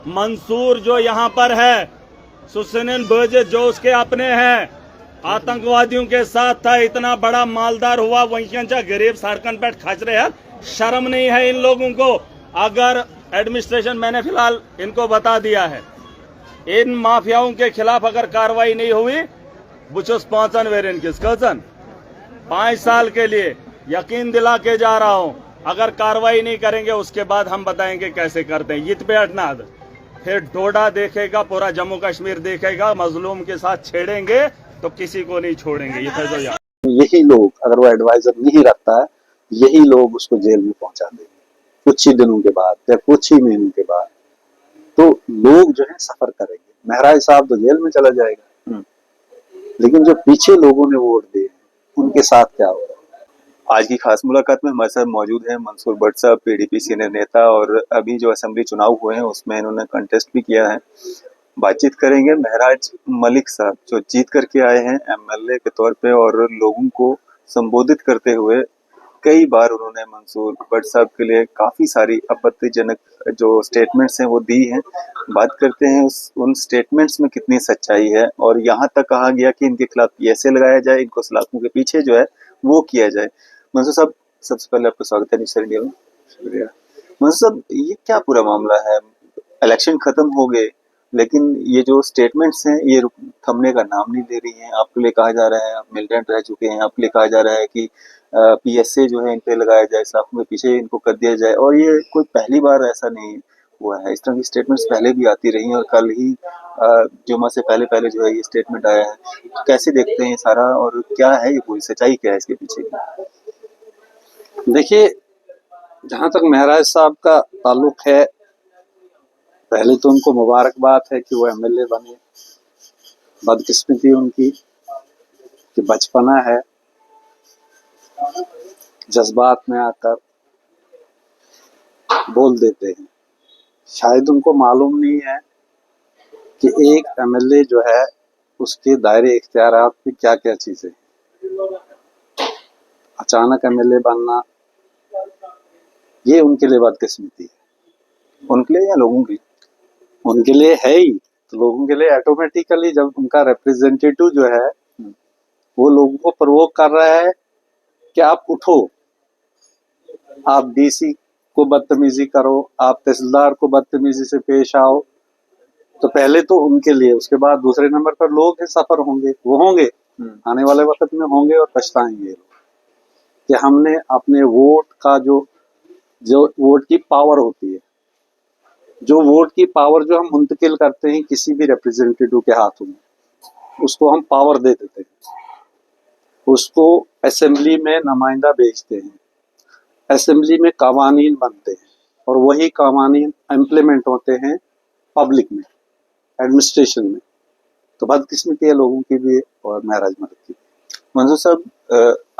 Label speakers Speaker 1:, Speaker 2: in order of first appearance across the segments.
Speaker 1: मंसूर जो यहाँ पर है, सुसैन बजे जो उसके अपने हैं, आतंकवादियों के साथ था, इतना बड़ा मालदार हुआ, वंशा गरीब सड़कन पर खच रहे हैं। शर्म नहीं है इन लोगों को। अगर एडमिनिस्ट्रेशन, मैंने फिलहाल इनको बता दिया है, इन माफियाओं के खिलाफ अगर कार्रवाई नहीं हुई, बुचुस 5 वेरियन किस 5 साल के लिए यकीन दिला के जा रहा हूं, अगर कार्रवाई नहीं करेंगे उसके बाद हम बताएंगे कैसे करते हैं। यित पे अटना फिर डोडा देखेगा, पूरा जम्मू कश्मीर देखेगा, मजलूम के साथ छेड़ेंगे तो किसी को नहीं छोड़ेंगे। ये फैजो यार,
Speaker 2: यही लोग, अगर वो एडवाइजर नहीं रखता है, यही लोग उसको जेल में पहुंचा देंगे कुछ ही दिनों के बाद या कुछ ही महीनों के बाद। तो लोग जो है सफर करेंगे। महराज साहब तो जेल में चला जाएगा, लेकिन जो पीछे लोगों ने वोट दिए उनके साथ क्या होगा।
Speaker 3: आज की खास मुलाकात में हमारे साथ मौजूद हैं मंसूर भट्ट साहब, पीडीपी सीनियर नेता, और अभी जो असेंबली चुनाव हुए हैं उसमें इन्होंने कंटेस्ट भी किया है। बातचीत करेंगे महराज मलिक साहब जो जीत करके आए हैं एमएलए के तौर पे, और लोगों को संबोधित करते हुए कई बार उन्होंने मंसूर भट्ट साहब के लिए काफी सारी आपत्तिजनक जो स्टेटमेंट्स हैं वो दी हैं। बात करते हैं उन स्टेटमेंट्स में कितनी सच्चाई है, और यहाँ तक कहा गया कि इनके खिलाफ पीएसए लगाया जाए, इनको सलाखों के पीछे जो है वो किया जाए। मंसूर साहब, सबसे पहले आपका स्वागत है न्यूज़ इंडिया में। शुक्रिया। मंसूर साहब, ये क्या पूरा मामला है? इलेक्शन खत्म हो गए, लेकिन ये जो स्टेटमेंट्स हैं ये थमने का नाम नहीं ले रही हैं। आपके लिए कहा जा रहा है आप मिलिटेंट रह चुके हैं, आपके लिए कहा जा रहा है कि पीएसए जो है इन पे लगाया जाए, सलाखों के पीछे इनको कर दिया जाए, और ये कोई पहली बार ऐसा नहीं हुआ है। इस तरह की स्टेटमेंट्स पहले भी आती रही हैं, और कल ही जुमा से पहले पहले जो है ये स्टेटमेंट आया है। तो कैसे देखते हैं ये सारा, और क्या है ये पूरी सच्चाई क्या है इसके पीछे की?
Speaker 2: देखिए, जहां तक महराज साहब का ताल्लुक है, पहले तो उनको मुबारकबाद है कि वो एमएलए बने। बदकिस्मती उनकी कि बचपना है, जज्बात में आकर बोल देते हैं। शायद उनको मालूम नहीं है कि एक एमएलए जो है उसके दायरे इख्तियारात में क्या क्या चीजें हैं। अचानक एमएलए बनना ये उनके लिए बदकिस्मती है।
Speaker 3: उनके लिए या लोगों की?
Speaker 2: उनके लिए है ही, तो लोगों के लिए ऑटोमेटिकली जब उनका रिप्रेजेंटेटिव जो है वो लोगों को प्रोवोक कर रहा है कि आप उठो, आप डीसी को बदतमीजी करो, आप तहसीलदार को बदतमीजी से पेश आओ, तो पहले तो उनके लिए, उसके बाद दूसरे नंबर पर लोग हैं, सफर होंगे, वो होंगे, आने वाले वक्त में होंगे और पछताएंगे कि हमने अपने वोट का जो वोट की पावर होती है, जो वोट की पावर जो हम मुंतकिल करते हैं किसी भी रिप्रेजेंटेटिव के हाथों में, उसको हम पावर दे देते हैं, उसको असेंबली में नुमाइंदा भेजते हैं, असेंबली में कावानीन बनते हैं, और वही कावानीन इम्प्लीमेंट होते हैं पब्लिक में, एडमिनिस्ट्रेशन में। तो बदकिस्मती है लोगों की भी और महराज मलिक की भी।
Speaker 3: मंसूर साहब,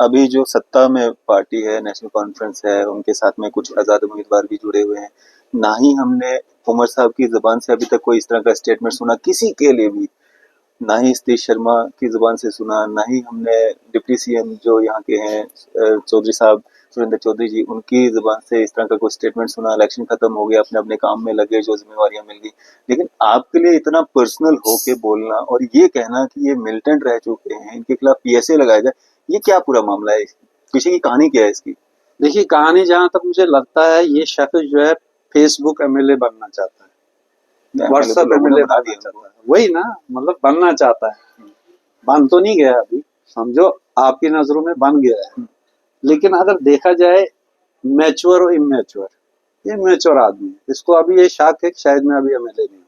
Speaker 3: अभी जो सत्ता में पार्टी है, नेशनल कॉन्फ्रेंस है, उनके साथ में कुछ आज़ाद उम्मीदवार भी जुड़े हुए हैं। ना ही हमने उमर साहब की जुबान से अभी तक कोई इस तरह का स्टेटमेंट सुना किसी के लिए भी, ना ही सतीश शर्मा की जुबान से सुना, ना ही हमने डिप्टी सीएम जो यहाँ के हैं चौधरी साहब, सुरेंद्र चौधरी जी, उनकी जुबान से इस तरह का कोई स्टेटमेंट सुना। इलेक्शन खत्म हो गया, अपने अपने काम में लगे, जो जिम्मेवारियां मिल गई, लेकिन आपके लिए इतना पर्सनल होके बोलना और ये कहना कि ये मिलिटेंट रह चुके हैं, इनके खिलाफ पीएसए लगाया जाए, ये क्या पूरा मामला है? पीछे की कहानी क्या है इसकी?
Speaker 2: देखिए, कहानी जहां तक मुझे लगता है, ये शख्स जो है फेसबुक एमएलए बनना चाहता है, व्हाट्सएप एमएलए बनना चाहता है, वही ना, मतलब बनना चाहता है। बन तो नहीं गया अभी, समझो आपकी नजरों में बन गया है, लेकिन अगर देखा जाए मैच्योर और इमेच्योर, ये मैच्योर आदमी है, इसको अभी ये शक है कि शायद मैं अभी एमएलए नहीं हूँ,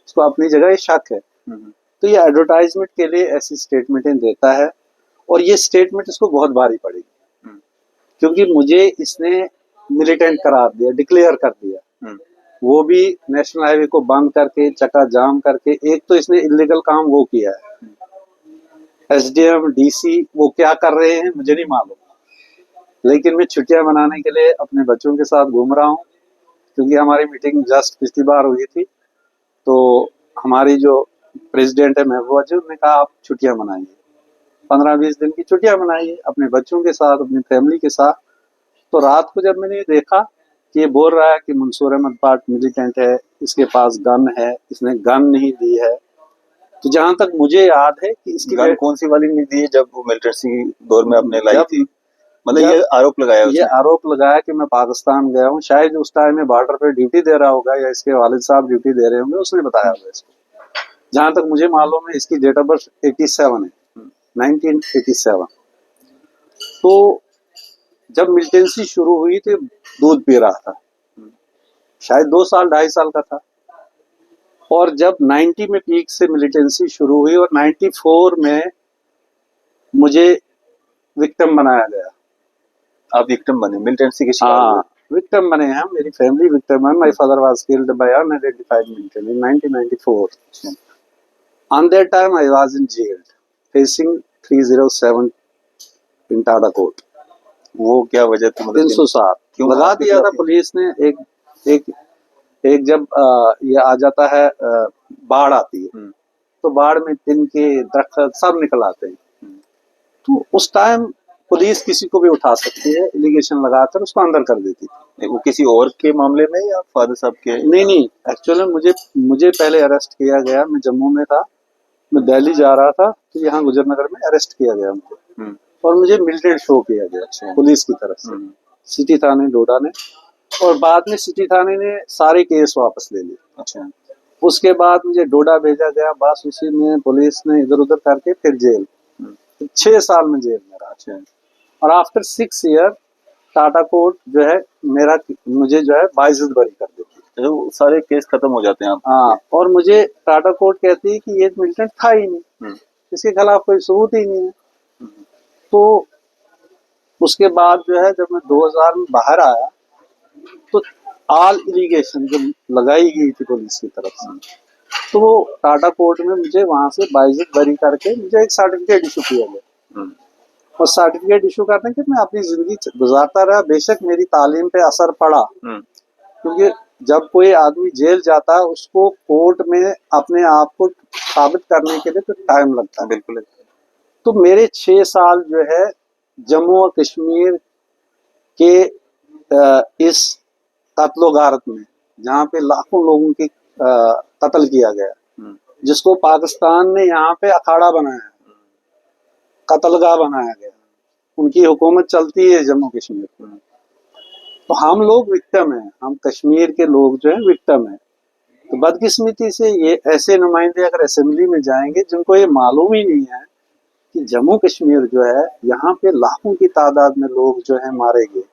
Speaker 2: इसको अपनी जगह ये शक है। तो ये एडवर्टाइजमेंट के लिए ऐसी स्टेटमेंटें देता है, और ये स्टेटमेंट इसको बहुत भारी पड़ेगी, क्योंकि मुझे इसने मिलिटेंट करार दिया, डिक्लेयर कर दिया, वो भी नेशनल हाईवे को बंद करके, चक्का जाम करके। एक तो इसने इलीगल काम वो किया है, एसडीएम डीसी वो क्या कर रहे हैं मुझे नहीं मालूम, लेकिन मैं छुट्टियां मनाने के लिए अपने बच्चों के साथ घूम रहा हूँ, क्योंकि हमारी मीटिंग जस्ट पिछली बार हुई थी, तो हमारी जो प्रेसिडेंट है महबूबा जी, उन्होंने कहा आप छुट्टियां मनाइए, 15-20 दिन की छुट्टियां मनाइए अपने बच्चों के साथ, अपनी फैमिली के साथ। तो रात को जब मैंने देखा कि ये बोल रहा है कि मंसूर अहमद भट्ट मिलिटेंट है, इसके पास गन है, इसने गन नहीं दी है। तो जहां तक मुझे याद है कि इसकी
Speaker 3: गन कौन सी वाली नहीं दी है जब वो मिलिटेंसी दौर में आपने लाई
Speaker 2: जब-
Speaker 3: थी? मतलब
Speaker 2: जब
Speaker 3: ये आरोप लगाया
Speaker 2: ये
Speaker 3: उसने?
Speaker 2: आरोप लगाया कि मैं पाकिस्तान गया हूँ, शायद उस टाइम में बॉर्डर पे ड्यूटी दे रहा होगा या इसके वालिद साहब ड्यूटी दे रहे होंगे, उसने बताया होगा इसको। जहां तक मुझे मालूम है इसकी डेट ऑफ बर्थ 87 है, 1987। तो जब मिलिटेंसी शुरू हुई तो दूध पी रहा था, शायद 2 साल 2.5 साल का था। और जब 90 में पीक से मिलिटेंसी शुरू हुई और 94 में मुझे विक्टिम बनाया गया।
Speaker 3: आप विक्टिम बने, मिलिटेंसी के शिकार
Speaker 2: हाँ,
Speaker 3: हुए?
Speaker 2: विक्टिम बने हैं, मेरी फैमिली विक्टिम है। My father was killed by unidentified militant in 1994। On that time I was in jail facing 307 in Tata court।
Speaker 3: वो क्या वजह थी? मतलब
Speaker 2: 307
Speaker 3: क्यों
Speaker 2: लगा
Speaker 3: आपके
Speaker 2: दिया था
Speaker 3: खिलाफ?
Speaker 2: पुलिस ने। एक जब ये आ जाता है, बाढ़ आती है, तो बाढ़ में तिनके दरख्त सब निकल आते हैं। तो उस टाइम पुलिस किसी को भी उठा सकती है, एलिगेशन लगाकर उसको अंदर कर देती थी।
Speaker 3: वो किसी और के मामले में या फादर साहब के?
Speaker 2: नहीं, एक्चुअली मुझे पहले अरेस्ट किया गया। मैं जम्मू में था, मैं दिल्ली जा रहा था, तो यहाँ गुजरनगर में अरेस्ट किया गया मुझे और मुझे मिलिटेंट शो किया गया पुलिस की तरफ से, सिटी थाने डोडा ने। और बाद में सिटी थाने ने सारे केस वापस ले लिए।
Speaker 3: अच्छा।
Speaker 2: उसके बाद मुझे डोडा भेजा गया, बस उसी में पुलिस ने इधर उधर करके फिर जेल, 6 साल में जेल में रहा।
Speaker 3: अच्छा।
Speaker 2: और आफ्टर 6 ईयर टाटा कोर्ट जो है मुझे जो है बाइज्जत बरी कर देती है।
Speaker 3: तो सारे केस खत्म हो जाते हैं आप?
Speaker 2: हाँ, और मुझे टाटा कोर्ट कहती है कि ये मिलिटेंट था ही नहीं, इसके खिलाफ कोई सबूत ही नहीं है। तो उसके बाद जो है जब मैं 2000 में बाहर आया तो ऑल इलिगेशन जो लगाई गई थी पुलिस की तरफ से, तो वो टाटा कोर्ट में मुझे वहां से बाइज्जत बरी करके मुझे एक सर्टिफिकेट इशू किया गया। और सर्टिफिकेट इशू करने के मैं अपनी जिंदगी गुजारता रहा। बेशक मेरी तालीम पे असर पड़ा, क्योंकि जब कोई आदमी जेल जाता है उसको कोर्ट में अपने आप को साबित करने के लिए तो टाइम लगता है।
Speaker 3: बिल्कुल।
Speaker 2: तो मेरे 6 साल जो है जम्मू और कश्मीर के इस कत्लो गारत में, जहाँ पे लाखों लोगों की कत्ल किया गया, जिसको पाकिस्तान ने यहाँ पे अखाड़ा बनाया, कत्लगाह बनाया गया, उनकी हुकूमत चलती है जम्मू कश्मीर में। तो हम लोग विक्टिम हैं, हम कश्मीर के लोग जो है विक्टिम हैं। तो बदकिस्मती से ये ऐसे नुमाइंदे अगर असेंबली में जाएंगे जिनको ये मालूम ही नहीं है कि जम्मू कश्मीर जो है यहाँ पे लाखों की तादाद में लोग जो है मारे गए,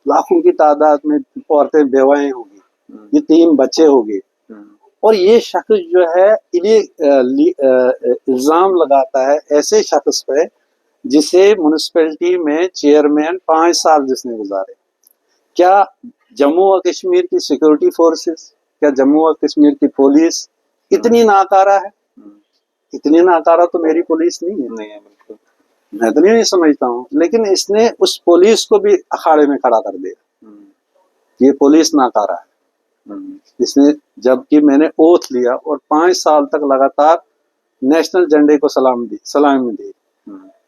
Speaker 2: लाखों की तादाद में औरतें बेवाएं होगी, ये 3 बच्चे हो गए। और ये शख्स जो है इन्हें इल्जाम लगाता है ऐसे शख्स पे जिसे म्युनिसिपैलिटी में चेयरमैन 5 साल जिसने गुजारे। क्या जम्मू और कश्मीर की सिक्योरिटी फोर्सेस, क्या जम्मू और कश्मीर की पुलिस इतनी नाकारा है? इतनी नाकारा तो मेरी पुलिस नहीं है।
Speaker 3: बिल्कुल।
Speaker 2: मैं तो नहीं समझता हूँ, लेकिन इसने उस पुलिस को भी अखाड़े में खड़ा कर दिया। ये पुलिस नाकारा है। इसने, जबकि मैंने ओथ लिया और 5 साल तक लगातार नेशनल झंडे को सलामी दी,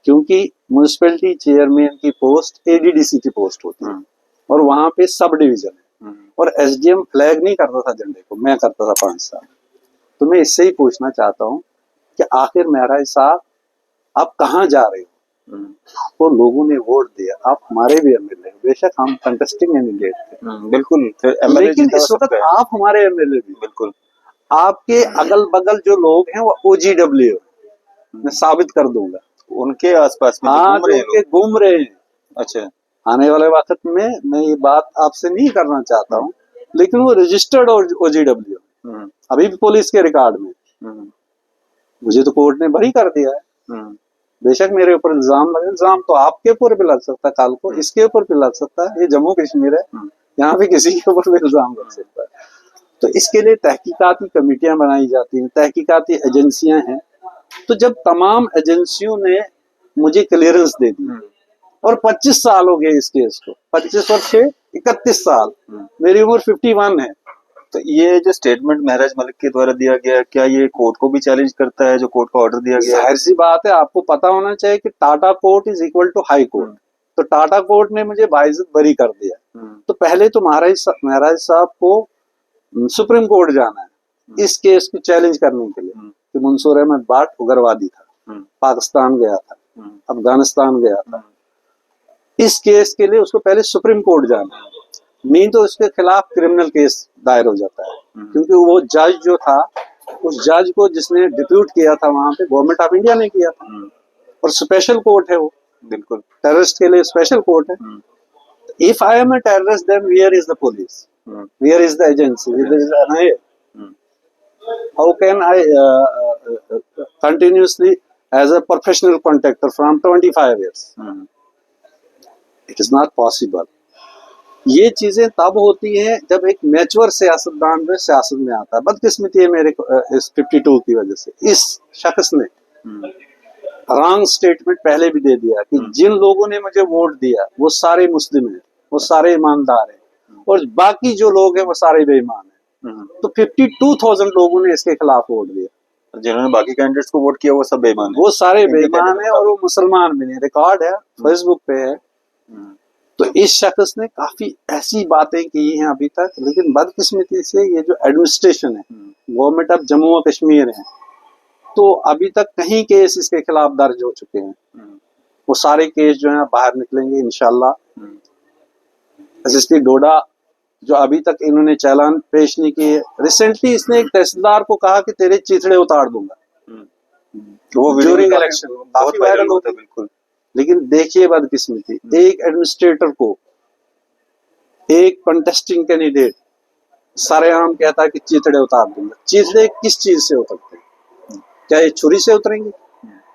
Speaker 2: क्योंकि म्युनिसिपैलिटी चेयरमैन की पोस्ट एडीडीसी की पोस्ट होती है और वहां पे सब डिवीजन है, और एसडीएम फ्लैग नहीं करता था झंडे को, मैं करता था 5 साल। तो मैं इससे ही पूछना चाहता हूँ कि आखिर महराज साहब आप कहाँ जा रहे हो? आपको लोगों ने वोट दिया, आप हमारे भी एमएलए, बेशक हम कंटेस्टिंग कैंडिडेट थे,
Speaker 3: बिल्कुल,
Speaker 2: लेकिन इस वक्त आप हमारे एमएलए भी।
Speaker 3: बिल्कुल।
Speaker 2: आपके अगल बगल जो लोग हैं वो OGW, मैं साबित कर दूंगा,
Speaker 3: उनके आसपास में
Speaker 2: हाँ,
Speaker 3: घूम रहे हैं लोग।
Speaker 2: घूम रहे हैं।
Speaker 3: अच्छा।
Speaker 2: आने वाले वक्त में मैं ये बात आपसे नहीं करना चाहता हूँ, लेकिन वो रजिस्टर्ड OGW अभी भी पुलिस के रिकॉर्ड में। मुझे तो कोर्ट ने बरी कर दिया है। बेशक मेरे ऊपर इल्जाम लगे, इल्जाम तो आपके ऊपर भी लग सकता है, कल को इसके ऊपर भी लग सकता है। ये जम्मू कश्मीर है, यहाँ पे किसी के ऊपर भी इल्जाम लग सकता है। तो इसके लिए तहकीकाती कमेटियां बनाई जाती हैं, तहकीकाती एजेंसियां हैं। तो जब तमाम एजेंसियों ने मुझे क्लियरेंस दे दी और 25 साल हो गए इस केस को, 25 और 6 31 साल, मेरी उम्र 51 है।
Speaker 3: तो ये जो स्टेटमेंट महराज मलिक के द्वारा दिया गया, क्या ये कोर्ट को भी चैलेंज करता है, जो कोर्ट का ऑर्डर दिया गया?
Speaker 2: जाहिर सी बात है, आपको पता होना चाहिए कि TADA court is equal to high court. तो टाटा कोर्ट ने मुझे बाइज्जत बरी कर दिया। तो पहले तो महराज साहब को सुप्रीम कोर्ट जाना है इस केस को चैलेंज करने के लिए कि मंसूर अहमद भाट उग्रवादी था, पाकिस्तान गया था, अफगानिस्तान गया था। इस केस के लिए उसको पहले सुप्रीम कोर्ट जाना है, नहीं तो उसके खिलाफ क्रिमिनल केस दायर हो जाता है, क्योंकि वो जज जो था, उस जज को जिसने डिप्यूट किया था वहां पे गवर्नमेंट ऑफ इंडिया ने किया था, और स्पेशल कोर्ट है वो, बिल्कुल टेररिस्ट के लिए स्पेशल कोर्ट है। If I am a terrorist then where is the police, where is the agency, how can I continuously as a professional contractor from 25 years? It is not possible. ये चीजें तब होती हैं जब एक मैच्योर सियासतदान जो सियासत में आता है। बदकिस्मती है मेरे इस 52 की वजह से, इस शख्स ने रॉन्ग स्टेटमेंट पहले भी दे दिया कि जिन लोगों ने मुझे वोट दिया वो सारे मुस्लिम हैं, वो सारे ईमानदार हैं, और बाकी जो लोग हैं वो सारे बेईमान हैं। तो 52,000 लोगों ने इसके खिलाफ वोट दिया।
Speaker 3: जिन्होंने बाकी कैंडिडेट्स को वोट किया वो सब बेईमान है,
Speaker 2: वो सारे बेईमान है, और वो मुसलमान भी नहीं। रिकॉर्ड है, फेसबुक पे है। तो इस शख्स ने काफी ऐसी बातें की हैं अभी तक, लेकिन बदकिस्मती से ये जो एडमिनिस्ट्रेशन है, गवर्नमेंट ऑफ जम्मू और कश्मीर है, तो अभी तक कहीं केस इसके खिलाफ दर्ज हो चुके हैं। वो सारे केस जो है बाहर निकलेंगे इंशाल्लाह। एसएसपी डोडा जो अभी तक इन्होंने चालान पेश नहीं किए, रिसेंटली इसने एक तहसीलदार को कहा कि तेरे चीथड़े उतार दूंगा, वो ड्यूरिंग इलेक्शन काफी वायरल होता है, बिल्कुल। लेकिन देखिए बदकिस्मती, एक एडमिनिस्ट्रेटर को एक कंटेस्टिंग कैंडिडेट सरेआम कहता है कि चीथड़े उतार दूंगा। चीथड़े किस चीज से उतरते हैं? क्या ये छुरी से उतरेंगे?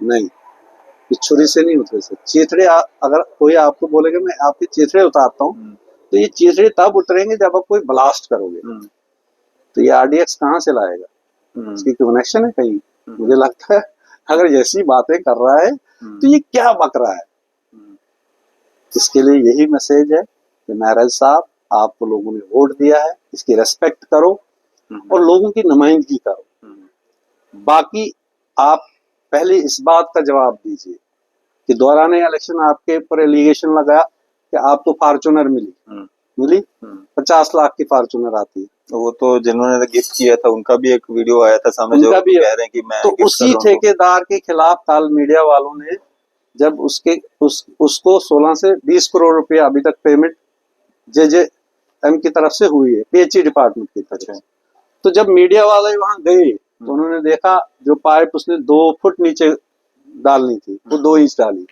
Speaker 2: नहीं, ये छुरी से नहीं उतरे सकते चीथड़े। अगर कोई आपको बोलेगा मैं आपके चीथड़े उतारता हूँ, तो ये चीथड़े तब उतरेंगे जब आप कोई ब्लास्ट करोगे। तो ये आरडीएक्स कहाँ से लाएगा? इसकी कनेक्शन है कहीं? मुझे लगता है अगर ऐसी बातें कर रहा है तो ये क्या बक रहा है। इसके लिए यही मैसेज है कि महराज साहब, आपको लोगों ने वोट दिया है, इसकी रेस्पेक्ट करो और लोगों की नुमाइंदगी करो। बाकी आप पहले इस बात का जवाब दीजिए कि दौरान इलेक्शन आपके ऊपर एलिगेशन लगा कि आपको फॉर्चूनर मिली 50 लाख की फॉर्चूनर आती है।
Speaker 3: तो वो तो जिन्होंने गिफ्ट किया था उनका भी एक वीडियो आया था सामने, जो
Speaker 2: भी
Speaker 3: कह रहे हैं कि मैं
Speaker 2: तो उसी ठेकेदार के खिलाफ कल मीडिया वालों ने जब उसको 16 से 20 करोड़ रुपया अभी तक पेमेंट जेजेएम की तरफ से हुई है, पीएचई डिपार्टमेंट की तरफ से। तो जब मीडिया वाले वहां गए तो उन्होंने देखा जो पाइप उसने 2 फुट नीचे डालनी थी वो 2 इंच डाली।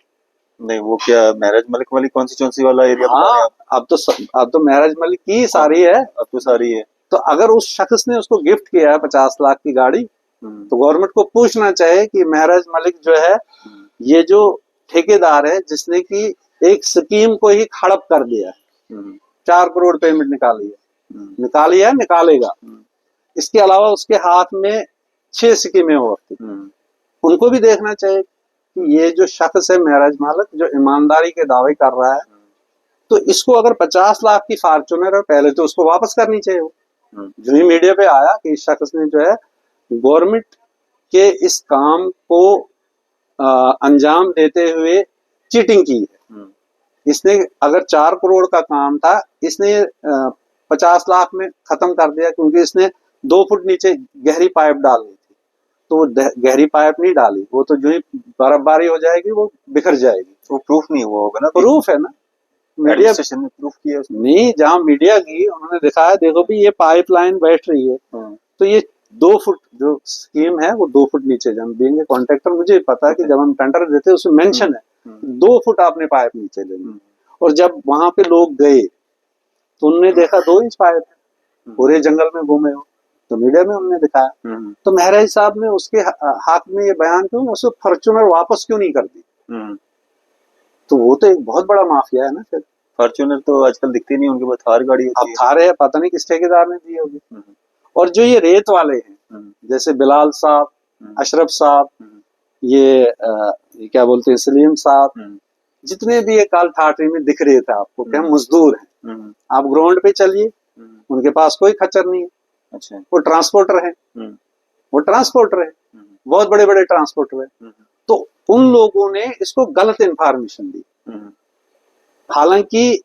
Speaker 3: नहीं, वो क्या महराज मलिक वाली कॉन्स्टिट्यूंसी वाला एरिया?
Speaker 2: हाँ, अब तो महराज मलिक की सारी है,
Speaker 3: अब तो सारी है।
Speaker 2: तो अगर उस शख्स ने उसको गिफ्ट किया है 50 लाख की गाड़ी, तो गवर्नमेंट को पूछना चाहिए कि महराज मलिक जो है, ये जो ठेकेदार है जिसने की एक स्कीम को ही खड़प कर दिया है, 4 करोड़ पेमेंट निकाली है, निकालेगा। इसके अलावा उसके हाथ में 6 स्कीमें और थी। उनको भी देखना चाहिए कि ये जो शख्स है महराज मलिक, जो ईमानदारी के दावे कर रहा है, तो इसको अगर 50 लाख की फॉर्चूनर है, पहले तो उसको वापस करनी चाहिए। वो जो ही मीडिया पे आया कि इस शख्स ने जो है गवर्नमेंट के इस काम को अंजाम देते हुए चीटिंग की है। इसने अगर 4 करोड़ का काम था, इसने 50 लाख में खत्म कर दिया, क्योंकि इसने 2 फुट नीचे गहरी पाइप डालनी थी, तो वो गहरी पाइप नहीं डाली। वो तो जो ही बर्फबारी हो जाएगी वो बिखर जाएगी।
Speaker 3: वो प्रूफ नहीं हुआ होगा ना?
Speaker 2: प्रूफ है ना, मीडिया
Speaker 3: स्टेशन ने प्रूफ किया
Speaker 2: नहीं, जहां मीडिया की उन्होंने दिखाया, देखो भी ये पाइपलाइन बैठ रही है, तो ये 2 फुट जो स्कीम है वो 2 फुट नीचे। जब बीइंग कॉन्ट्रैक्टर मुझे पता है कि जब हम टेंडर देते हैं उसमें मेंशन है 2 फुट आपने पाइप नीचे लेनी। और जब वहां पे लोग गए तो उन्होंने देखा 2 इंच पाइप है, पूरे जंगल में घूमे हो, तो मीडिया में उन्होंने दिखाया। तो महराज साहब ने उसके हाथ में ये बयान क्यों, उसको फॉर्चूनर वापस क्यों नहीं कर दी? तो वो तो एक बहुत बड़ा माफिया है ना। फिर
Speaker 3: फॉर्चूनर तो आजकल दिखती नहीं, उनके पास थार गाड़ी होती
Speaker 2: है। अब थार है, पता नहीं किस ठेकेदार ने दी होगी। और जो ये रेत वाले हैं, जैसे बिलाल साहब, अशरफ साहब, ये क्या बोलते हैं, सलीम साहब, जितने भी ये काल ठाटरी में दिख रहे थे आपको, क्या मजदूर हैं। आप ग्राउंड पे चलिए, उनके पास कोई खच्चर नहीं है।
Speaker 3: अच्छा,
Speaker 2: वो ट्रांसपोर्टर है, बहुत बड़े बड़े ट्रांसपोर्टर है। तो उन लोगों ने इसको गलत इंफॉर्मेशन दी। हालांकि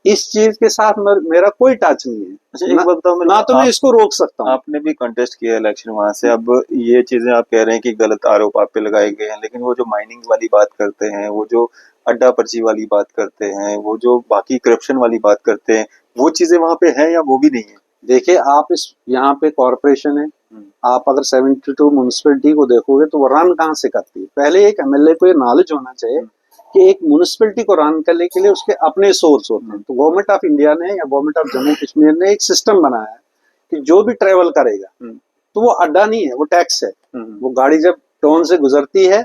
Speaker 2: इस चीज के साथ मेरा कोई टच नहीं है।
Speaker 3: अच्छा, एक बात बताओ
Speaker 2: ना तो मैं इसको रोक सकता हूँ।
Speaker 3: आपने भी कंटेस्ट किया इलेक्शन वहां से, अब ये चीजें आप कह रहे हैं कि गलत आरोप आप पे लगाए गए हैं, लेकिन वो जो माइनिंग वाली बात करते हैं, वो जो अड्डा पर्ची वाली बात करते हैं, वो जो बाकी करप्शन वाली बात करते हैं, वो चीजें वहां पे है या वो भी नहीं है?
Speaker 2: देखिए, आप इस यहाँ पे कॉरपोरेशन है, आप अगर 72 म्यूनिसिपैलिटी को देखोगे तो वो रन कहाँ से करती है। पहले एक एमएलए को ये नॉलेज होना चाहिए कि एक म्यूनिसिपैलिटी को रन करने के लिए उसके अपने सोर्स होते हैं। तो गवर्नमेंट ऑफ इंडिया ने या गवर्नमेंट ऑफ जम्मू कश्मीर ने एक सिस्टम बनाया है कि जो भी ट्रेवल करेगा तो वो अड्डा नहीं है, वो टैक्स है। वो गाड़ी जब टोन से गुजरती है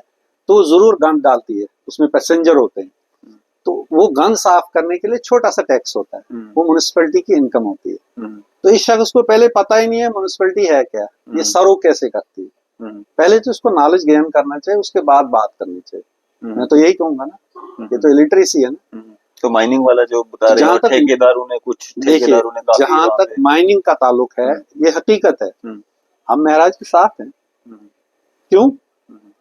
Speaker 2: तो जरूर गंद डालती है, उसमें पैसेंजर होते हैं, तो वो गंद साफ करने के लिए छोटा सा टैक्स होता है, वो म्यूनिसिपैलिटी की इनकम होती है। तो इस शख्स को पहले पता ही नहीं है म्यूनिसिपैलिटी है क्या, ये सर्व कैसे करती है। पहले तो इसको नॉलेज गेन करना चाहिए, उसके बाद बात करनी चाहिए। मैं तो यही कहूंगा ना, ये तो इलिटरेसी है ना।
Speaker 3: तो माइनिंग वाला जो बता रहे हैं, ठेकेदारों ने कुछ ठेकेदारों ने काफी
Speaker 2: जहां तक माइनिंग का ताल्लुक है, ये हकीकत है, हम महराज के साथ हैं। क्यों?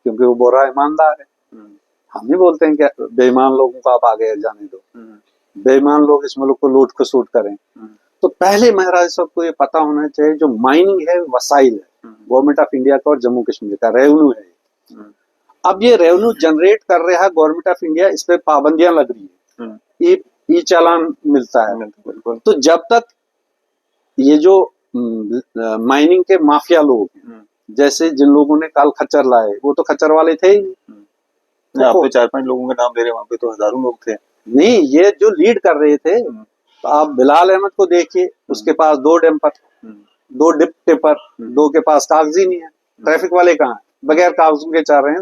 Speaker 2: क्योंकि वो बोरा ईमानदार है। हम नहीं बोलते हैं कि बेईमान लोगों को आप आगे जाने दो, बेईमान लोग इस मुल्क को लूट खसूट करें। तो पहले महाराज साहब को ये पता होना चाहिए जो माइनिंग है वसाइल है गवर्नमेंट ऑफ इंडिया का और जम्मू कश्मीर का रेवेन्यू है। अब ये रेवेन्यू जनरेट कर रहा है गवर्नमेंट ऑफ इंडिया, इस पे पाबंदियां लग रही है, ई चालान मिलता है। तो जब तक ये जो माइनिंग के माफिया लोग, जैसे जिन लोगों ने कल खच्चर लाए, वो तो खच्चर वाले थे ही नहीं।
Speaker 3: आप तो 4-5 लोगों के नाम ले रहे हैं, वहां पे तो हजारों लोग थे।
Speaker 2: नहीं, ये जो लीड कर रहे थे, तो आप बिलाल अहमद को देखिए, उसके पास 2 डंपर, 2 डिप टिपर, 2 के पास कागजी नहीं है। ट्रैफिक वाले कहाँ हैं? बगैर कागजों के चल रहे हैं,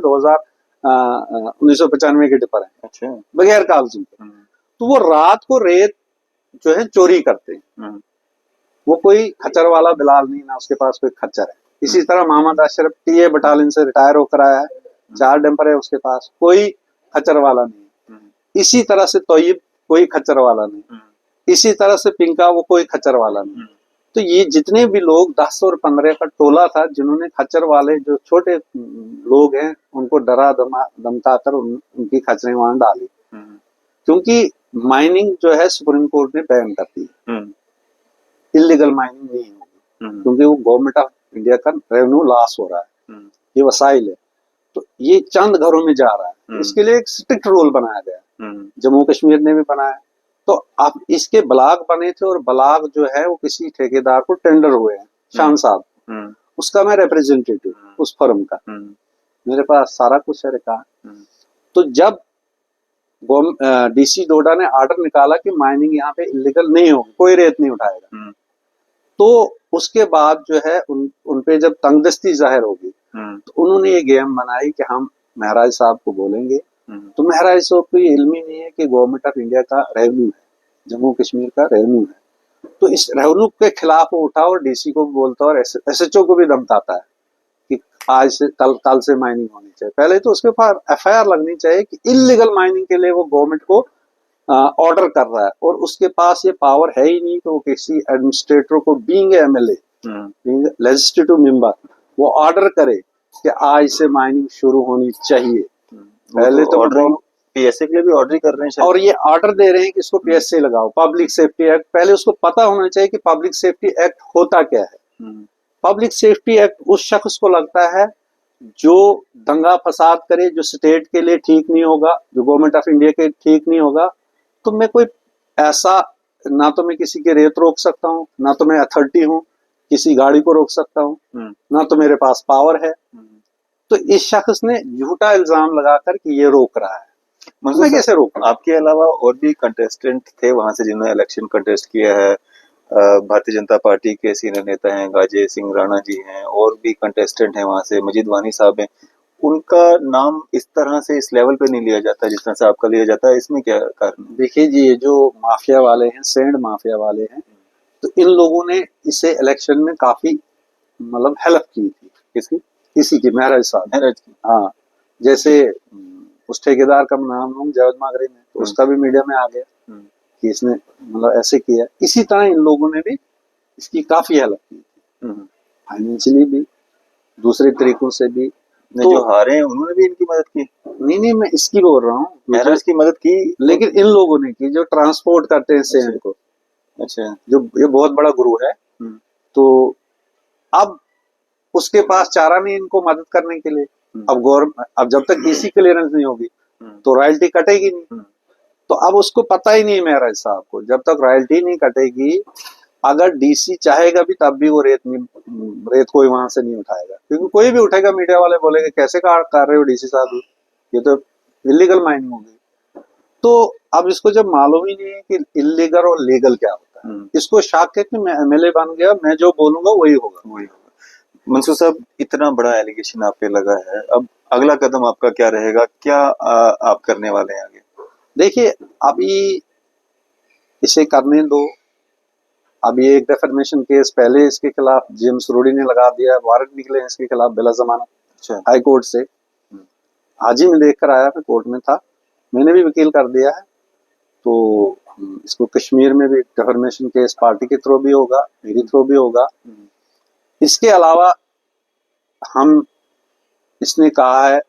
Speaker 2: 1995 के टिपर हैं।
Speaker 3: अच्छा,
Speaker 2: बगैर कागजों के। तो वो रात को रेत जो है चोरी करते हैं। वो कोई खच्चर वाला बिलाल नहीं, ना उसके पास कोई खच्चर है। इसी तरह मोहम्मद अशरफ टीए बटालियन से रिटायर होकर आया है, 4 डंपर है उसके पास, कोई खच्चर वाला नहीं। इसी तरह से तोयब, कोई खच्चर वाला नहीं। इसी तरह से पिंका, वो कोई खच्चर वाला नहीं। तो ये जितने भी लोग 10 और 15 का टोला था, जिन्होंने खच्चर वाले जो छोटे लोग हैं उनको डरा धमका कर उनकी खच्चरें वहां डाली। क्योंकि माइनिंग जो है सुप्रीम कोर्ट ने बैन कर दी, इलीगल माइनिंग नहीं होगी, क्योंकि वो गवर्नमेंट ऑफ इंडिया का रेवेन्यू लॉस हो रहा है, ये वसाइल है। तो ये चंद घरों में जा रहा है, इसके लिए एक स्ट्रिक्ट रूल बनाया गया, जम्मू कश्मीर ने भी बनाया। तो अब इसके ब्लॉक बने थे और ब्लॉक जो है वो किसी ठेकेदार को टेंडर हुए हैं, शान साहब, उसका मैं रिप्रेजेंटेटिव उस फर्म का, मेरे पास सारा कुछ है रिकॉर्ड। तो जब डीसी डोडा ने ऑर्डर निकाला कि माइनिंग यहाँ पे इलीगल नहीं होगी, कोई रेत नहीं उठाएगा, तो उसके बाद जो है उन पे जब तंगदस्ती जाहिर होगी, तो उन्होंने ये गेम बनाई कि हम महराज साहब को बोलेंगे। तो महराज साहब को ये इल्म ही नहीं है कि गवर्नमेंट ऑफ इंडिया का रेवेन्यू है, जम्मू कश्मीर का रेवेन्यू है। तो इस रेवेन्यू के खिलाफ वो उठा और डीसी को भी बोलता और एसएचओ को भी धमकाता है कि आज से कल से माइनिंग होनी चाहिए। पहले तो उसके ऊपर एफआईआर लगनी चाहिए कि इलीगल माइनिंग के लिए वो गवर्नमेंट को ऑर्डर कर रहा है, और उसके पास ये पावर है ही नहीं कि वो किसी एडमिनिस्ट्रेटर को बीइंग एमएलए, लेजिस्लेटिव मेंबर, वो ऑर्डर करे कि आज से माइनिंग शुरू होनी चाहिए। पहले तो
Speaker 3: पीएसए के लिए भी ऑर्डर कर रहे हैं,
Speaker 2: और ये ऑर्डर दे रहे हैं कि इसको पीएसए लगाओ, पब्लिक सेफ्टी एक्ट। पहले उसको पता होना चाहिए कि पब्लिक सेफ्टी एक्ट होता क्या है। पब्लिक सेफ्टी एक्ट उस शख्स को लगता है जो दंगा फसाद करे, जो स्टेट के लिए ठीक नहीं होगा, जो गवर्नमेंट ऑफ इंडिया के ठीक नहीं होगा। तो मैं कोई ऐसा, ना तो मैं किसी की रेत रोक सकता हूँ, ना तो मैं अथॉरिटी हूँ किसी गाड़ी को रोक सकता हूँ, ना तो मेरे पास पावर है। तो इस शख्स ने झूठा इल्जाम लगाकर कि ये रोक रहा है, मैं कैसे रोकूं?
Speaker 3: आपके अलावा और भी कंटेस्टेंट थे वहां से जिन्होंने इलेक्शन कंटेस्ट किया है? भारतीय जनता पार्टी के सीनियर नेता हैं, गाजे सिंह राणा जी हैं, और भी कंटेस्टेंट हैं वहां से, मजीद वानी साहब हैं। उनका नाम इस तरह से इस लेवल पे नहीं लिया जाता जिस तरह से आपका लिया जाता है, इसमें क्या कारण?
Speaker 2: देखिए जी, ये जो माफिया वाले हैं, सैंड माफिया वाले हैं, तो इन लोगों ने इसे इलेक्शन में काफी मतलब हेल्प की थी।
Speaker 3: किसकी?
Speaker 2: इसी की, महराज साहब,
Speaker 3: महराज की।
Speaker 2: हाँ, जैसे उस ठेकेदार का नाम जावेद मागरे ने, तो उसका भी मीडिया में आ गया कि इसने मतलब ऐसे किया। इसी तरह इन लोगों ने भी इसकी काफी हेल्प की थी, फाइनेंशियली भी, दूसरे तरीकों से भी,
Speaker 3: जो हारे हैं उन्होंने भी इनकी मदद की?
Speaker 2: नहीं, मैं इसकी बोल रहा हूँ,
Speaker 3: महराज की मदद की,
Speaker 2: लेकिन इन लोगों ने की जो ट्रांसपोर्ट करते हैं सेम को।
Speaker 3: अच्छा।
Speaker 2: जो ये बहुत बड़ा गुरु है, तो अब उसके पास चारा नहीं इनको मदद करने के लिए। अब जब तक ईसी क्लियरेंस नहीं होगी तो रॉयल्टी कटेगी नहीं। तो अब उसको पता ही नहीं महराज साहब को, जब तक रॉयल्टी नहीं कटेगी, अगर डीसी चाहेगा भी तब भी वो रेत कोई वहां से नहीं उठाएगा, क्योंकि कोई भी उठेगा मीडिया वाले बोलेंगे कैसे कर रहे हो डीसी साहब, ये तो इलीगल माइनिंग होगी। तो अब इसको जब मालूम ही नहीं है कि इलीगल और लीगल क्या होता है, इसको शक है कि मैं एमएलए बन गया, मैं जो बोलूंगा वही होगा।
Speaker 3: मंसूर साहब, इतना बड़ा एलिगेशन आप पे लगा है, अब अगला कदम आपका क्या रहेगा? क्या आप करने वाले हैं आगे?
Speaker 2: देखिए, अभी इसे करने दो। अभी एक डेफर्मेशन केस पहले इसके खिलाफ जेम्स रोडी ने लगा दिया, वारंट निकले हैं इसके खिलाफ बिला जमानत।
Speaker 3: अच्छा।
Speaker 2: हाई कोर्ट से आज ही मैं देख कर आया, मैं कोर्ट में था, मैंने भी वकील कर दिया है। तो इसको कश्मीर में भी डेफर्मेशन केस पार्टी के थ्रू भी होगा, मेरे थ्रू भी होगा। इसके अलावा इसने कहा है,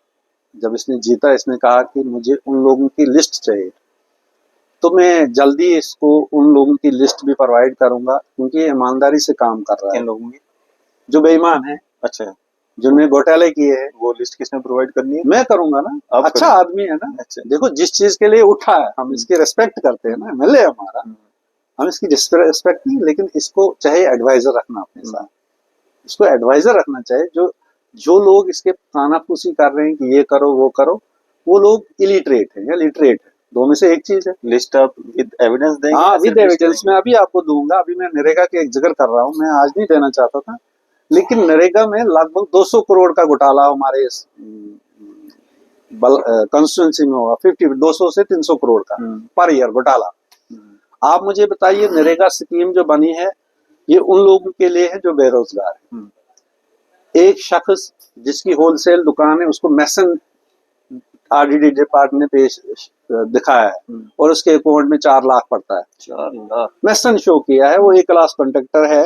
Speaker 2: जब इसने जीता, इसने कहा कि मुझे उन लोगों की लिस्ट चाहिए, तो मैं जल्दी इसको उन लोगों की लिस्ट भी प्रोवाइड करूंगा, क्योंकि ये ईमानदारी से काम कर रहा है।
Speaker 3: किन लोगों की?
Speaker 2: जो बेईमान है,
Speaker 3: अच्छा,
Speaker 2: जिनमें घोटाले किए हैं,
Speaker 3: वो लिस्ट किसने प्रोवाइड करनी है?
Speaker 2: मैं करूंगा ना। अच्छा आदमी है ना।
Speaker 3: अच्छा।
Speaker 2: देखो, जिस चीज के लिए उठा है हम इसकी रिस्पेक्ट करते हैं ना, एमएलए हमारा, हम इसकी रिस्पेक्ट नहीं, लेकिन इसको चाहे एडवाइजर रखना अपने साथ, इसको एडवाइजर रखना चाहिए। जो लोग इसके कानाफूसी कर रहे हैं कि ये करो वो करो, वो लोग इलिटरेट है या लिटरेट है, दो में से एक चीज है।
Speaker 3: लिस्ट आप विद एविडेंस देंगे?
Speaker 2: हाँ, विद एविडेंस मैं अभी आपको दूंगा। अभी मैं नरेगा के एक जिक्र कर रहा हूँ, मैं आज नहीं देना चाहता था, लेकिन नरेगा में लगभग 200 करोड़ का घोटाला हमारे कंस्टिट्यूंसी में होगा। 200 से 300 करोड़ का पर ईयर घोटाला। आप मुझे बताइए, नरेगा स्कीम जो बनी है ये उन लोगों के लिए है जो बेरोजगार है। एक शख्स जिसकी होलसेल दुकान है, उसको मैसन आरडीडी डिपार्टमेंट ने पेश दिखाया है और उसके अकाउंट में 4 लाख पड़ता है।
Speaker 3: 4 लाख
Speaker 2: मैसन शो किया है, वो एक क्लास कॉन्ट्रैक्टर है,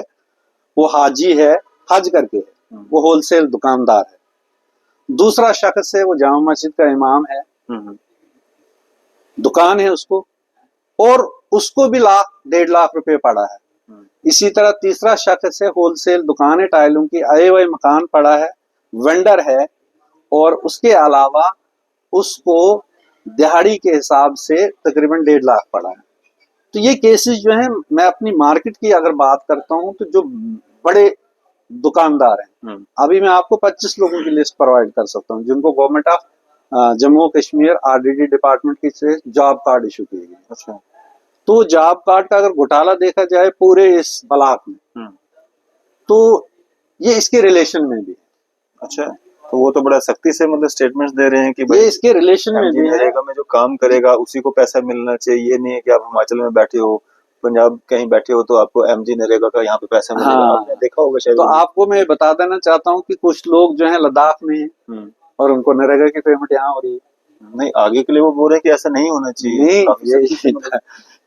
Speaker 2: वो हाजी है, हज करके है, वो होलसेल दुकानदार है। दूसरा शख्स है, वो जामा मस्जिद का इमाम है, दुकान है उसको, और उसको भी 1.5 लाख रुपए पड़ा है। इसी तरह तीसरा शख्स है, होलसेल दुकान है टाइलों की, आए हुए मकान पड़ा है, वेंडर है, और उसके अलावा उसको दिहाड़ी के हिसाब से तकरीबन 1.5 लाख पड़ा है। तो ये केसेस जो हैं, मैं अपनी मार्केट की अगर बात करता हूं, तो जो बड़े दुकानदार हैं, अभी मैं आपको 25 लोगों की लिस्ट प्रोवाइड कर सकता हूं जिनको government of Jammu Kashmir RDD department की से जॉब कार्ड इशू किए गए। अच्छा। तो जॉब कार्ड का अगर घोटाला देखा जाए पूरे इस ब्लॉक में, तो ये इसके रिलेशन में भी है। अच्छा,
Speaker 3: तो वो तो बड़ा सख्ती से मतलब स्टेटमेंट्स दे रहे हैं कि भाई
Speaker 2: ये इसके रिलेशन में भी है।
Speaker 3: नरेगा में जो काम करेगा उसी को पैसा मिलना चाहिए। ये नहीं है कि आप हिमाचल में बैठे हो, पंजाब कहीं बैठे हो, तो आपको एमजी नरेगा का यहाँ पे पैसा मिलेगा।
Speaker 2: हाँ।
Speaker 3: आपने देखा होगा शायद।
Speaker 2: तो आपको मैं बता देना चाहता हूँ कि कुछ लोग जो है लद्दाख में हैं और उनको नरेगा की पेमेंट यहाँ हो रही है।
Speaker 3: नहीं, आगे के लिए वो बोल रहे हैं कि ऐसा नहीं होना चाहिए।
Speaker 2: नहीं,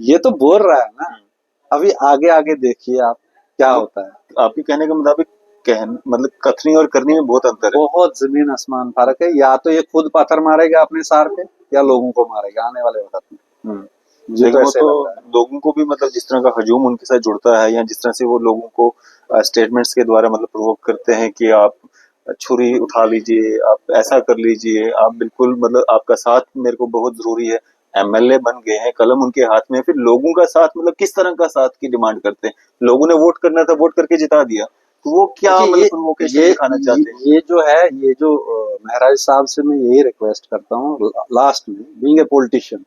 Speaker 2: ये तो बोल रहा है ना, अभी आगे आगे देखिए आप क्या होता है।
Speaker 3: आपके कहने के मुताबिक मतलब कथनी और करनी में बहुत अंतर है,
Speaker 2: बहुत जमीन आसमान फर्क है। या तो ये खुद पत्थर मारेगा अपने सार पे, या लोगों को मारेगा आने वाले वक्त में।
Speaker 3: लेकिन वो तो लोगों को भी मतलब जिस तरह का हजूम उनके साथ जुड़ता है, या जिस तरह से वो लोगों को स्टेटमेंट्स के द्वारा मतलब प्रोवोक करते हैं कि आप छुरी उठा लीजिए, आप ऐसा कर लीजिए, आप बिल्कुल मतलब आपका साथ मेरे को बहुत जरूरी है। एमएलए बन गए हैं, कलम उनके हाथ में, फिर लोगों का साथ मतलब किस तरह का साथ की डिमांड करते हैं। लोगों ने वोट करना था, वोट करके जिता दिया, तो वो क्या मतलब प्रोवोकेशन दिखाना चाहते हैं?
Speaker 2: ये जो है, ये जो महराज साहब से मैं यही रिक्वेस्ट करता हूँ लास्ट में, being a politician,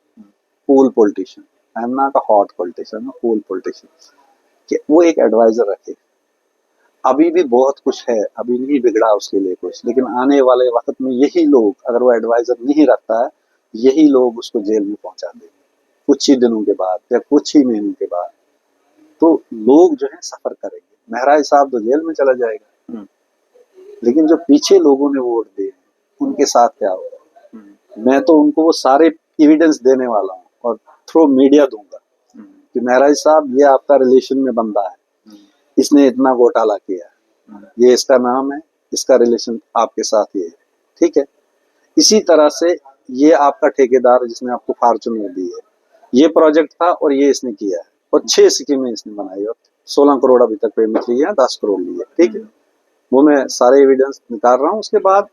Speaker 2: cool politician, I am not a hot politician, cool politician, कि वो एक एडवाइजर रखे। अभी भी बहुत कुछ है, अभी नहीं बिगड़ा उसके लिए कुछ, लेकिन आने वाले वक्त में यही लोग, अगर वो एडवाइजर नहीं रखता है, यही लोग उसको जेल में पहुंचा देंगे कुछ ही दिनों के बाद या कुछ ही महीनों के बाद। तो लोग जो है सफर करेंगे। महराज साहब तो जेल में चला जाएगा, लेकिन जो पीछे लोगों ने वोट दिए उनके साथ क्या होगा? मैं तो उनको वो सारे एविडेंस देने वाला हूँ और थ्रू मीडिया दूंगा कि महराज साहब ये आपका रिलेशन में बंदा है, इसने इतना घोटाला किया, ये इसका नाम है, इसका रिलेशन आपके साथ ये है। ठीक है। इसी तरह से ये आपका ठेकेदार जिसने आपको फॉर्च्यूनर दी है, ये प्रोजेक्ट था और ये इसने किया है, और 6 स्कीमें इसने बनाई और 16 करोड़ अभी तक पेमेंट ली है, 10 करोड़ ली है, ठीक है। वो मैं सारे एविडेंस निकाल रहा हूँ। उसके बाद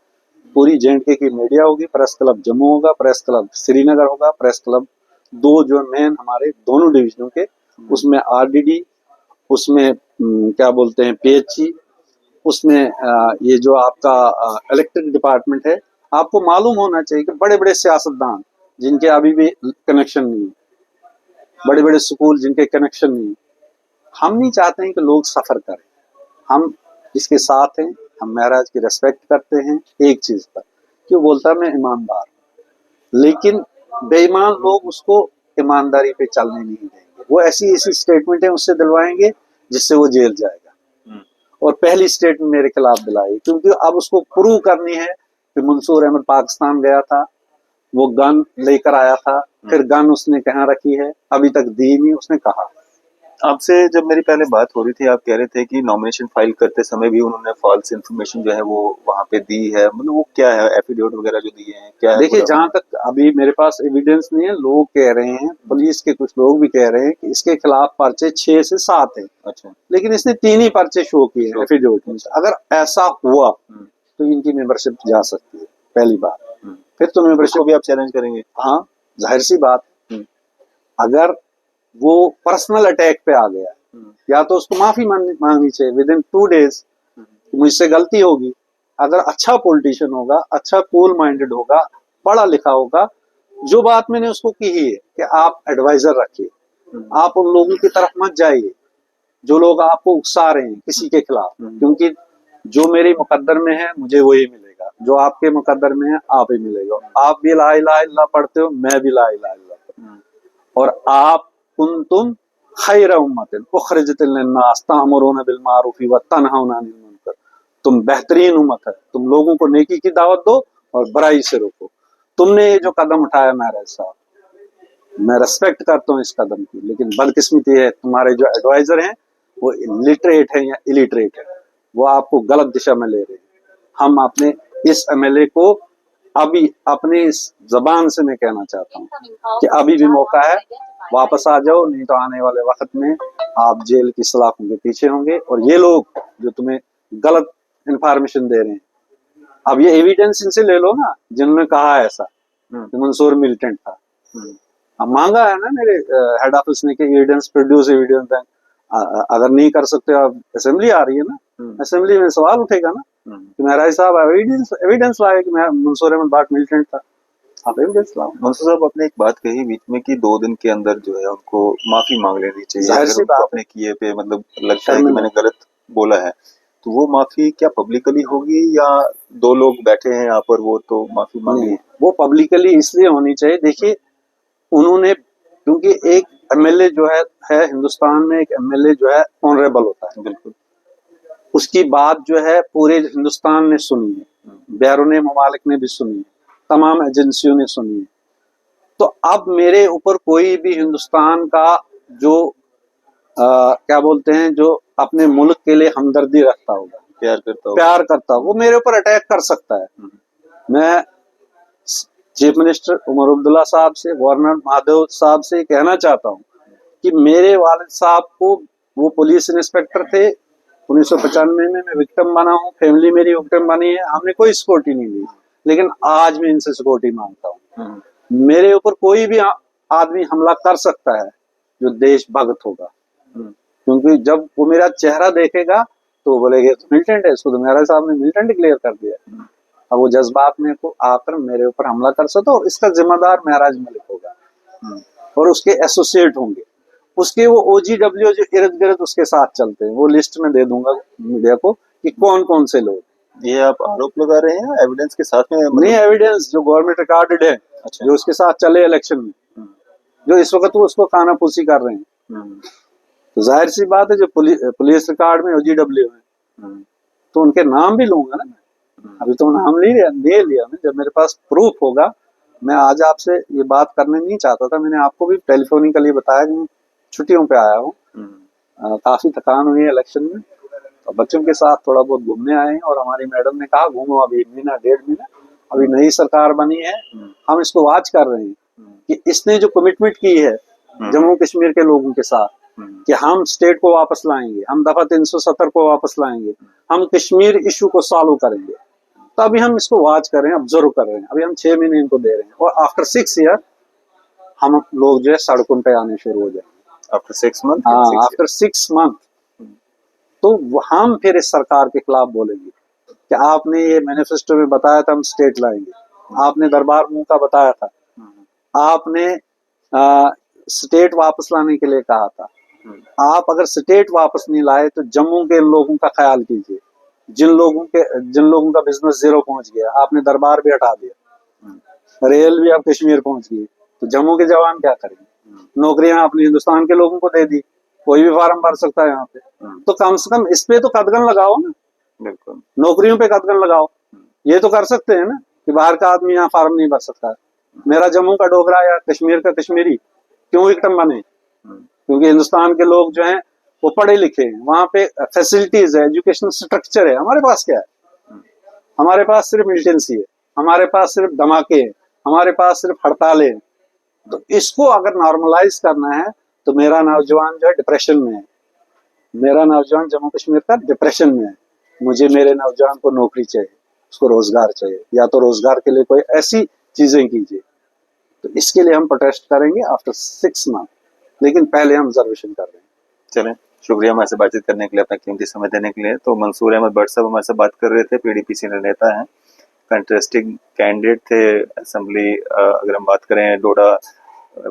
Speaker 2: पूरी J&K की मीडिया होगी, प्रेस क्लब जम्मू होगा, प्रेस क्लब श्रीनगर होगा, प्रेस क्लब 2 जो मेन हमारे दोनों डिविजनों के, उसमें RDD, उसमें क्या बोलते हैं PHC, उसमें ये जो आपका इलेक्ट्रिक डिपार्टमेंट है। आपको मालूम होना चाहिए कि बड़े बड़े सियासतदान जिनके अभी भी कनेक्शन नहीं है, बड़े बड़े स्कूल जिनके कनेक्शन नहीं है, हम नहीं चाहते हैं कि लोग सफर करें। हम इसके साथ हैं, हम महाराज की रिस्पेक्ट करते हैं एक चीज पर कि वो बोलता है मैं ईमानदार हूं, लेकिन बेईमान लोग उसको ईमानदारी पे चलने नहीं देंगे। वो ऐसी ऐसी स्टेटमेंटें उससे दिलवाएंगे जिससे वो जेल जाएगा। और पहली स्टेटमेंट मेरे खिलाफ दिलाई, क्योंकि अब उसको प्रूव करनी है कि मंसूर अहमद पाकिस्तान गया था, वो गन लेकर आया था, फिर गन उसने कहाँ रखी है, अभी तक दी नहीं, उसने कहा।
Speaker 3: आपसे जब मेरी पहले बात हो रही थी, आप कह रहे थे कि नॉमिनेशन फाइल करते समय भी उन्होंने फॉल्स इन्फॉर्मेशन जो है वो वहां पे दी है, मतलब वो क्या है, एफिडेविट वगैरह जो दिए हैं क्या है?
Speaker 2: देखिए, जहां तक अभी मेरे पास एविडेंस नहीं है, लोग कह रहे हैं, पुलिस के कुछ लोग भी कह रहे हैं कि इसके खिलाफ पर्चे 6 से 7 हैं।
Speaker 3: अच्छा,
Speaker 2: लेकिन इसने 3 ही पर्चे शो किए एफिडेविट में। अगर ऐसा हुआ तो इनकी मेंबरशिप जा सकती है, पहली बात। फिर तो मेंबरशिप
Speaker 3: भी आप चैलेंज करेंगे?
Speaker 2: हाँ, जाहिर सी बात। अगर वो पर्सनल अटैक पे आ गया, या तो उसको माफी मांगनी चाहिए विदिन 2 डेज, मुझसे गलती होगी। अगर अच्छा पॉलिटिशियन होगा, अच्छा कूल माइंडेड होगा, पढ़ा लिखा होगा, जो बात मैंने उसको की है कि आप एडवाइजर रखिए, आप उन लोगों की तरफ मत जाइए जो लोग आपको उकसा रहे हैं किसी के खिलाफ, क्योंकि जो मेरी मुकद्दर में है मुझे वही मिलेगा, जो आपके मुकद्दर में है आप ही मिलेगा। आप भी ला इलाहा इल्लल्लाह पढ़ते हो, मैं भी ला इलाहा इल्लल्लाह पढ़ता हूं। और आप कुंतुम खैर उम्मतिन उखरिजत लिन्नास तामुरून बिल मारूफ व तनहौना अनिल मुनकर, तुम बेहतरीन उम्मत है, तुम लोगों को नेकी की दावत दो और बुराई से रोको। तुमने ये जो कदम उठाया महाराज साहब, मैं रेस्पेक्ट करता हूँ इस कदम की, लेकिन बदकिस्मती है तुम्हारे जो एडवाइजर हैं वो लिटरेट है या इलिटरेट है, वो आपको गलत दिशा में ले रहे हैं। हम अपने इस MLA को अभी अपने इस जबान से मैं कहना चाहता हूँ कि अभी भी मौका है, वापस आ जाओ, नहीं तो आने वाले वक्त में आप जेल की सलाखों के पीछे होंगे। और ये लोग जो तुम्हें गलत इंफॉर्मेशन दे रहे हैं, अब ये एविडेंस इनसे ले लो ना, जिन्होंने कहा है ऐसा कि मंसूर मिलिटेंट था। अब मांगा है ना मेरे हेड ऑफिस ने कि एविडेंस प्रोड्यूस एविडेंस दें। अगर नहीं कर सकते, अब असेंबली आ रही है ना, असेंबली में सवाल उठेगा ना कि महाराज साहब एविडेंस लाए कि मंसूर अहमद भाट मिलिटेंट था, आप एविडेंस लाओ।
Speaker 3: मंसूर साहब, आपने एक बात कही बीच में कि 2 दिन के अंदर जो है उनको माफी मांग लेनी चाहिए,
Speaker 2: जाहिर सी बात
Speaker 3: अपने किए पे मतलब लगता है कि मैंने गलत बोला है, तो वो माफी क्या पब्लिकली होगी या 2 लोग बैठे हैं यहाँ पर वो तो माफी मांगे?
Speaker 2: वो पब्लिकली इसलिए होनी चाहिए। देखिए, उन्होंने, क्योंकि एक MLA जो है हिंदुस्तान में, एक MLA जो है ऑनरेबल होता है,
Speaker 3: बिल्कुल,
Speaker 2: उसकी बात जो है पूरे हिंदुस्तान ने सुनी है, बैरून ममालिक ने भी सुनी है, तमाम एजेंसियों ने सुनी है। तो अब मेरे ऊपर कोई भी हिंदुस्तान का जो क्या बोलते हैं, जो अपने मुल्क के लिए हमदर्दी रखता होगा, प्यार करता हो, वो मेरे ऊपर अटैक कर सकता है। मैं चीफ मिनिस्टर उमर अब्दुल्ला साहब से, गवर्नर महादेव साहब से कहना चाहता हूँ कि मेरे वालिद साहब को, वो पुलिस इंस्पेक्टर थे, 1995 में मैं विक्टिम बना हूँ, फैमिली मेरी विक्टिम बनी है, हमने कोई सिक्योरिटी नहीं ली, लेकिन आज मैं इनसे सिक्योरिटी मांगता हूँ। मेरे ऊपर कोई भी आदमी हमला कर सकता है जो देशभक्त होगा, क्योंकि जब वो मेरा चेहरा देखेगा तो बोलेगा तो मिलिटेंट है, इसको तो मेरा साहब ने मिलिटेंट डिक्लेयर कर दिया। अब वो जज्बात में को आकर मेरे ऊपर हमला कर सकता, और इसका जिम्मेदार महराज मलिक होगा और उसके एसोसिएट होंगे, उसके वो OGW जो इर्द गिर्द उसके साथ चलते हैं, वो लिस्ट में दे दूंगा मीडिया को कि कौन कौन से लोग।
Speaker 3: ये आप आरोप लगा रहे हैं एविडेंस के साथ में?
Speaker 2: नहीं, एविडेंस जो गवर्नमेंट रिकॉर्डेड है,
Speaker 3: अच्छा,
Speaker 2: जो उसके साथ चले इलेक्शन में, जो इस वक्त वो उसको खानापूसी कर रहे हैं, तो जाहिर सी बात है जो पुलिस रिकॉर्ड में OGW है, तो उनके नाम भी लूंगा ना मैं। अभी तो नाम ले लिया मैं, जब मेरे पास प्रूफ होगा। मैं आज आपसे ये बात करने नहीं चाहता था, मैंने आपको भी टेलीफोनिकली बताया कि छुट्टियों पे आया हूँ, काफी थकान हुई है इलेक्शन में, तो बच्चों के साथ थोड़ा बहुत घूमने आए हैं, और हमारी मैडम ने कहा घूमो अभी 1 महीना 1.5 महीना, अभी नई सरकार बनी है, हम इसको वॉच कर रहे हैं कि इसने जो कमिटमेंट की है जम्मू कश्मीर के लोगों के साथ कि हम स्टेट को वापस लाएंगे, हम दफा 370 को वापस लाएंगे, हम कश्मीर इशू को सॉल्व करेंगे, तो अभी हम इसको वॉच कर रहे हैं, ऑब्जर्व कर रहे हैं। अभी हम 6 महीने इनको दे रहे हैं और आफ्टर 6 ईयर हम लोग जो है सड़कों पे आने शुरू हो जाएंगे।
Speaker 3: After 6 month?
Speaker 2: हाँ, आफ्टर 6 मंथ तो हम फिर इस सरकार के खिलाफ बोलेंगे कि आपने ये मैनिफेस्टो में बताया था हम स्टेट लाएंगे, आपने दरबार मुंह का बताया था, आपने स्टेट वापस लाने के लिए कहा था, आप अगर स्टेट वापस नहीं लाए तो जम्मू के लोगों का ख्याल कीजिए, जिन लोगों का बिजनेस जीरो पहुंच गया, आपने दरबार भी हटा दिया, रेल भी अब कश्मीर पहुंच गई, तो जम्मू के जवान क्या करेंगे? नौकरियां आपने हिंदुस्तान के लोगों को दे दी, कोई भी फार्म भर सकता है यहाँ पे, तो कम से कम इस पे तो कदगन लगाओ ना,
Speaker 3: बिल्कुल
Speaker 2: नौकरियों पे कदगन लगाओ। ये तो कर सकते हैं ना कि बाहर का आदमी यहाँ फार्म नहीं भर सकता है, मेरा जम्मू का डोगरा या कश्मीर का कश्मीरी क्यों विक्टिम बने? क्योंकि हिंदुस्तान के लोग जो हैं वो पढ़े लिखे हैं, वहां पे फैसिलिटीज है, एजुकेशन स्ट्रक्चर है। हमारे पास क्या है? हमारे पास सिर्फ मिलिटेंसी है, हमारे पास सिर्फ धमाके हैं, हमारे पास सिर्फ हड़तालें हैं। तो इसको अगर नॉर्मलाइज करना है तो मेरा नौजवान जो है डिप्रेशन में है, मेरा नौजवान जम्मू कश्मीर का डिप्रेशन में है। मुझे मेरे नौजवान को नौकरी चाहिए, उसको रोजगार चाहिए, या तो रोजगार के लिए कोई ऐसी चीजें कीजिए। तो इसके लिए हम प्रोटेस्ट करेंगे आफ्टर 6 मंथ, लेकिन पहले हम ऑब्जर्वेशन कर रहे हैं।
Speaker 3: चलें, शुक्रिया हमारे से बातचीत करने के लिए, अपना कीमती समय देने के लिए। तो मंसूर अहमद भट्ट साहब हमारे से बात कर रहे थे, पीडीपी सीनियर नेता हैं, कंटेस्टिंग कैंडिडेट थे असेंबली, अगर हम बात करें डोडा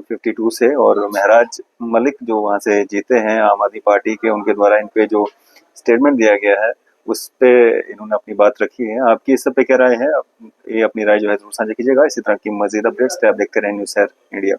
Speaker 3: 52 से, और महराज मलिक जो वहाँ से जीते हैं आम आदमी पार्टी के, उनके द्वारा इन पे जो स्टेटमेंट दिया गया है उस पे इन्होंने अपनी बात रखी है। आपकी इस सब पे क्या राय है? ये अपनी राय जो है जरूर साझा कीजिएगा। इसी तरह की मजीद अपडेट्स आप देखते रहें न्यूज़ शहर इंडिया।